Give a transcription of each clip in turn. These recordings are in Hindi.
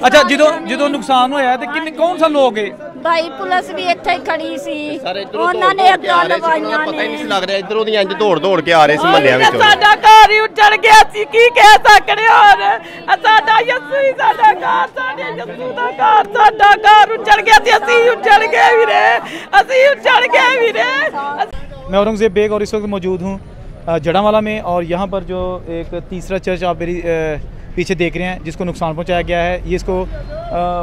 अच्छा जो नुकसान होया ते किन्ने कौन सा लोग है भाई पुलिस भी ਇੱਥੇ खड़ी सी ਉਹਨਾਂ ਨੇ ਅੱਗਾ ਲਵਾਈਆਂ ਪਤਾ ਹੀ ਨਹੀਂ ਲੱਗ ਰਿਹਾ ਇਧਰੋਂ ਦੀ ਇੰਜ ਦੌੜ ਕੇ ਆ ਰਹੇ ਸੀ ਮਹੱਲਿਆਂ ਵਿੱਚੋਂ ਸਾਡਾ ਘਰ ਹੀ ਉੱਜੜ ਗਿਆ ਸੀ ਕੀ ਕਹਿ ਸਕਦੇ ਹੋਰ ਸਾਡਾ ਯੱਸੂ ਹੀ ਸਾਡਾ ਘਰ ਸਾਡੇ ਯੱਸੂ ਦਾ ਘਰ ਸਾਡਾ ਘਰ ਉੱਜੜ ਗਿਆ ਸੀ ਅਸੀਂ ਉੱਜੜ ਗਏ ਵੀਰੇ ਅਸੀਂ ਉੱਜੜ गए वीरे। मैं औरंगज़ेब बेग और इस वक्त मौजूद हूँ जड़ावाला में और यहाँ पर जो एक तीसरा चर्च आप मेरी पीछे देख रहे हैं जिसको नुकसान पहुँचाया गया है, ये इसको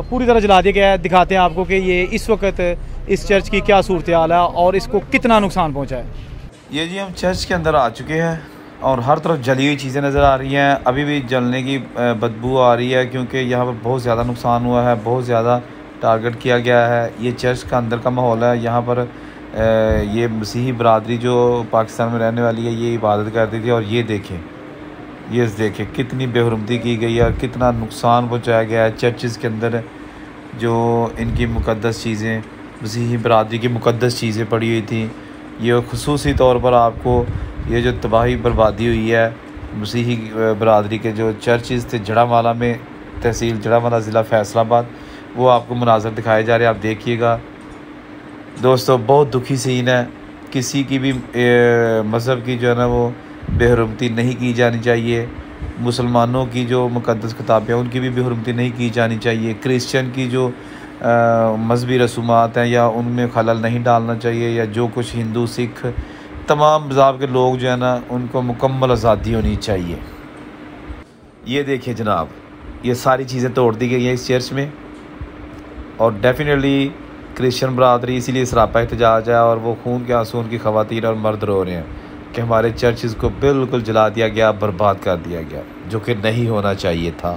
पूरी तरह जला दिया गया है। दिखाते हैं आपको कि ये इस वक्त इस चर्च की क्या सूरत हाल है और इसको कितना नुकसान पहुँचा है। ये जी हम चर्च के अंदर आ चुके हैं और हर तरफ जली हुई चीज़ें नज़र आ रही हैं। अभी भी जलने की बदबू आ रही है क्योंकि यहाँ पर बहुत ज़्यादा नुकसान हुआ है, बहुत ज़्यादा टारगेट किया गया है। ये चर्च का अंदर का माहौल है। यहाँ पर ये मसीही बरादरी जो पाकिस्तान में रहने वाली है ये इबादत करती थी और ये देखें कितनी बेहुरमती की गई है और कितना नुकसान पहुँचाया गया है। चर्चेज़ के अंदर जो इनकी मुक़द्दस चीज़ें, मसीही बरादरी की मुक़द्दस चीज़ें पड़ी हुई थी, ये खुसूसी तौर पर आपको ये जो तबाही बर्बादी हुई है मसीही बरादरी के जो चर्चेज़ थे जड़ावाला में, तहसील जड़ावाला, ज़िला फैसलाबाद, वो आपको मनाज़र दिखाए जा रहे हैं। आप देखिएगा दोस्तों, बहुत दुखी सीन है। किसी की भी मज़हब की जो है ना वो बेहुरमती नहीं की जानी चाहिए। मुसलमानों की जो मुक़द्दस किताबें हैं उनकी भी बेहुरमती नहीं की जानी चाहिए। क्रिश्चियन की जो मजहबी रसूमात हैं या उनमें खलल नहीं डालना चाहिए, या जो कुछ हिंदू सिख तमाम मज़हब के लोग जो है ना उनको मुकम्मल आज़ादी होनी चाहिए। ये देखिए जनाब, ये सारी चीज़ें तोड़ दी गई हैं इस चर्च में और डेफिनेटली क्रिश्चियन बरादरी इसीलिए सरापा एहतजाज है और वो खून के आंसू उनकी ख़वातीन और मर्द रो रहे हैं कि हमारे चर्चेज़ को बिल्कुल जला दिया गया, बर्बाद कर दिया गया, जो कि नहीं होना चाहिए था।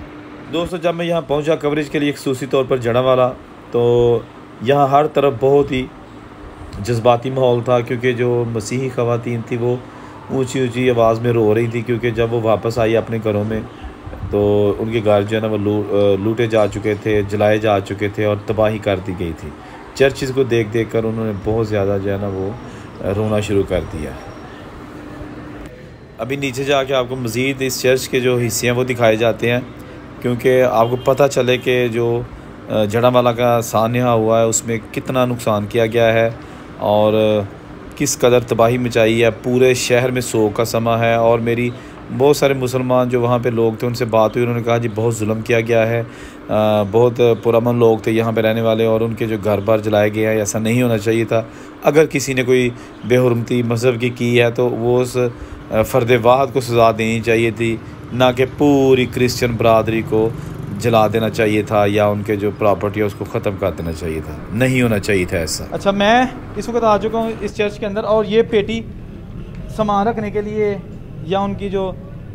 दोस्तों, जब मैं यहाँ पहुँचा कवरेज के लिए खसूसी तौर पर जड़ावाला, तो यहाँ हर तरफ बहुत ही जज्बाती माहौल था क्योंकि जो मसीही ख़वातीन थी वो ऊँची ऊँची आवाज़ में रो रही थी क्योंकि जब वो वापस आई अपने घरों में तो उनके घर जो है ना वो लूटे जा चुके थे, जलाए जा चुके थे और तबाही कर दी गई थी। चर्चेज़ को देख कर उन्होंने बहुत ज़्यादा जो है ना वो रोना शुरू कर दिया। अभी नीचे जाके आपको मज़ीद इस चर्च के जो हिस्से हैं वो दिखाए जाते हैं क्योंकि आपको पता चले कि जो जड़ावाला का सान्या हुआ है उसमें कितना नुकसान किया गया है और किस कदर तबाही मचाई है। पूरे शहर में सोग का समा है और मेरी बहुत सारे मुसलमान जो वहाँ पे लोग थे उनसे बात हुई, उन्होंने कहा जी बहुत जुल्म किया गया है, बहुत पुरअमन लोग थे यहाँ पे रहने वाले और उनके जो घर बार जलाए गए हैं, ऐसा नहीं होना चाहिए था। अगर किसी ने कोई बेहुरमती मज़हब की है तो वो उस फ़र्द वाहिद को सज़ा देनी चाहिए थी, ना कि पूरी क्रिश्चियन बरादरी को जला देना चाहिए था या उनके जो प्रॉपर्टी है उसको ख़त्म कर देना चाहिए था। नहीं होना चाहिए था ऐसा। अच्छा, मैं इस वक्त आ चुका हूँ इस चर्च के अंदर और ये पेटी सामान रखने के लिए या उनकी जो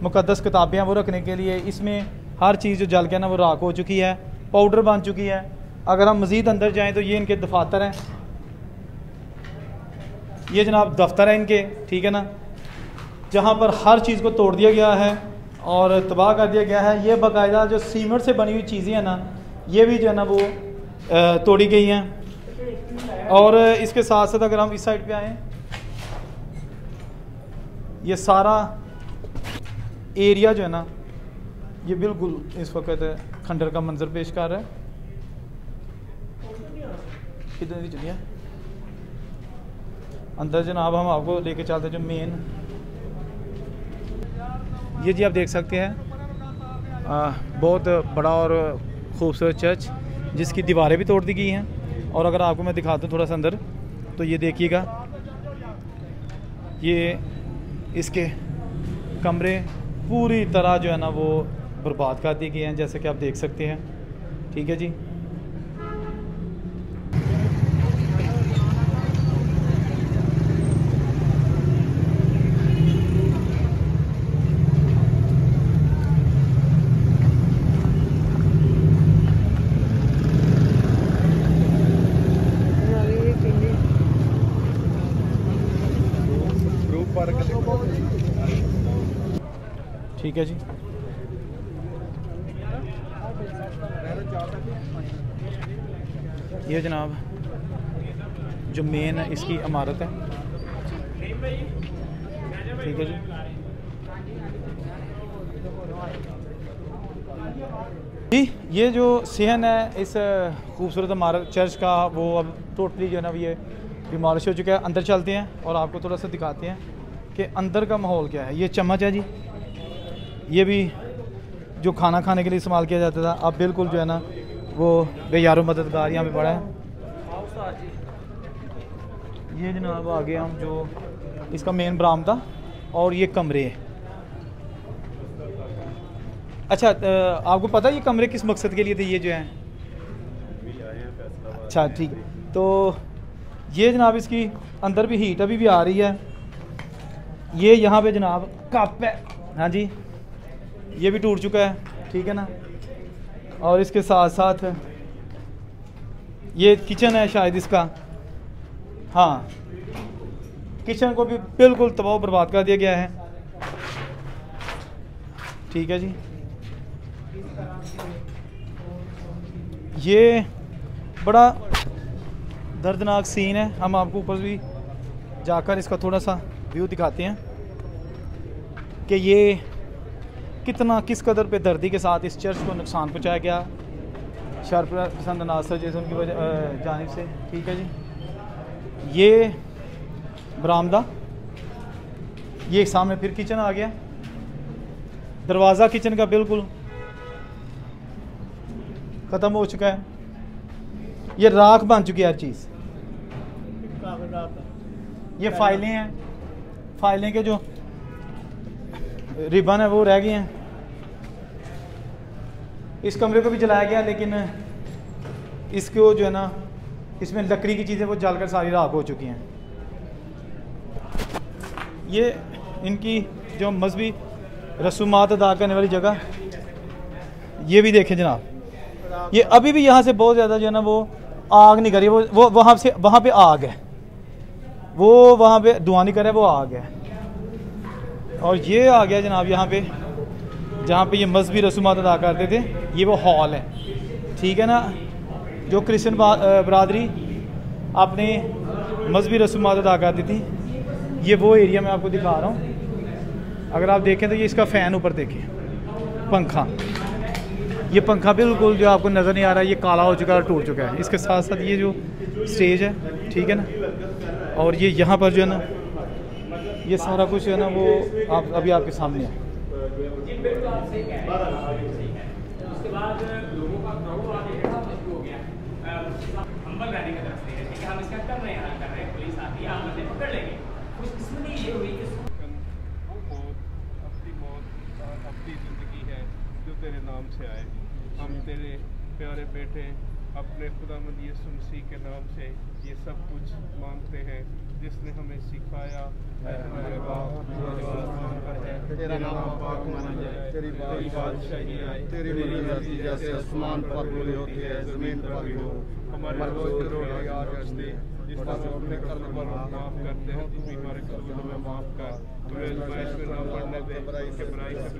मुक़द्दस किताबें हैं वो रखने के लिए, इसमें हर चीज़ जो जल के ना वो राख हो चुकी है, पाउडर बन चुकी है। अगर हम मज़ीद अंदर जाएं तो ये इनके दफातर हैं, ये जनाब दफ्तर है इनके, ठीक है ना, जहाँ पर हर चीज़ को तोड़ दिया गया है और तबाह कर दिया गया है। ये बाकायदा जो सीमेंट से बनी हुई चीज़ें हैं ना ये भी जो है ना वो तोड़ी गई हैं। और इसके साथ साथ अगर हम इस साइड पे आएँ, ये सारा एरिया जो है ना ये बिल्कुल इस वक्त खंडर का मंजर पेश कर रहा है। किधर भी चलिए अंदर जनाब, हम आपको लेके चलते जो मेन, ये जी आप देख सकते हैं बहुत बड़ा और ख़ूबसूरत चर्च जिसकी दीवारें भी तोड़ दी गई हैं। और अगर आपको मैं दिखाता हूँ थोड़ा सा अंदर तो ये देखिएगा, ये इसके कमरे पूरी तरह जो है ना वो बर्बाद कर दिए गए हैं जैसे कि आप देख सकते हैं। ठीक है जी, ठीक है जी। ये जनाब जो मेन इसकी इमारत है, ठीक है जी। जी ये जो सहन है इस खूबसूरत इमारत चर्च का, वो अब टोटली जो है ना ये डिमॉलिश हो चुका है। अंदर चलते हैं और आपको थोड़ा सा दिखाते हैं कि अंदर का माहौल क्या है। ये चम्मच है जी, ये भी जो खाना खाने के लिए इस्तेमाल किया जाता था, अब बिल्कुल जो है ना वो बेयारो मददगार यहाँ पे पड़ा है। ये जनाब आगे हम जो इसका मेन बरामदा और ये कमरे है। अच्छा आपको पता है ये कमरे किस मकसद के लिए थे ये जो हैं? अच्छा ठीक है, तो ये जनाब इसकी अंदर भी हीट अभी भी आ रही है। ये यहाँ पे जनाब कप है, हाँ जी, ये भी टूट चुका है, ठीक है ना। और इसके साथ साथ ये किचन है शायद इसका, हाँ किचन को भी बिल्कुल तबाह बर्बाद कर दिया गया है, ठीक है जी। ये बड़ा दर्दनाक सीन है। हम आपको ऊपर भी जाकर इसका थोड़ा सा व्यू दिखाते हैं कि ये कितना किस कदर पे दर्दी के साथ इस चर्च को नुकसान पहुंचाया गया शरपसंद अनासर जैसे उनकी वजह जानिब से, ठीक है जी। ये बरामदा, ये सामने फिर किचन आ गया, दरवाज़ा किचन का बिल्कुल ख़त्म हो चुका है। ये राख बन चुकी है हर चीज़। ये फाइलें हैं, फाइलें के जो रिबन है वो रह गए हैं। इस कमरे को भी जलाया गया, लेकिन इसको जो है ना इसमें लकड़ी की चीज़ें वो जलकर सारी राख हो चुकी हैं। ये इनकी जो मजहबी रसूमात अदा करने वाली जगह, ये भी देखें जनाब, ये अभी भी यहाँ से बहुत ज़्यादा जो है ना वो आग नहीं कर रही, वो वहाँ पे आग है, वो वहाँ पे धुआं नहीं कर रहा है, वो आग है। और ये आ गया जनाब यहाँ पे जहाँ पे ये मजहबी रसूमात अदा करते थे, ये वो हॉल है, ठीक है ना। जो क्रिश्चियन बरादरी अपने मजहबी रसूमात अदा करती थी, ये वो एरिया मैं आपको दिखा रहा हूँ। अगर आप देखें तो ये इसका फ़ैन ऊपर देखें, पंखा, ये पंखा बिल्कुल जो आपको नज़र नहीं आ रहा है, ये काला हो चुका है और टूट चुका है। इसके साथ साथ ये जो स्टेज है, ठीक है ना, और ये यहाँ पर जो है ना ये सारा कुछ है ना वो आप अभी आपके सामने है। तेरे नाम से आए, हम तेरे प्यारे बेटे अपने खुदावंद यीशु मसीह के नाम से ये सब कुछ मांगते हैं, जिसने हमें सिखाया। हमारे बाप जो आसमान पर है, तेरा नाम पाक माना जाए, तेरी बादशाही आए, तेरी मर्जी जैसे आसमान पर पूरी होती है जमीन पर भी हो। हमारे रोज की रोटी आज दे, जिस पर अपने कर्म पर माफ करते हैं, तुम हमारे कसूर में माफ कर, तुम्हें आजमाइश में न पड़ने दे, बुराई से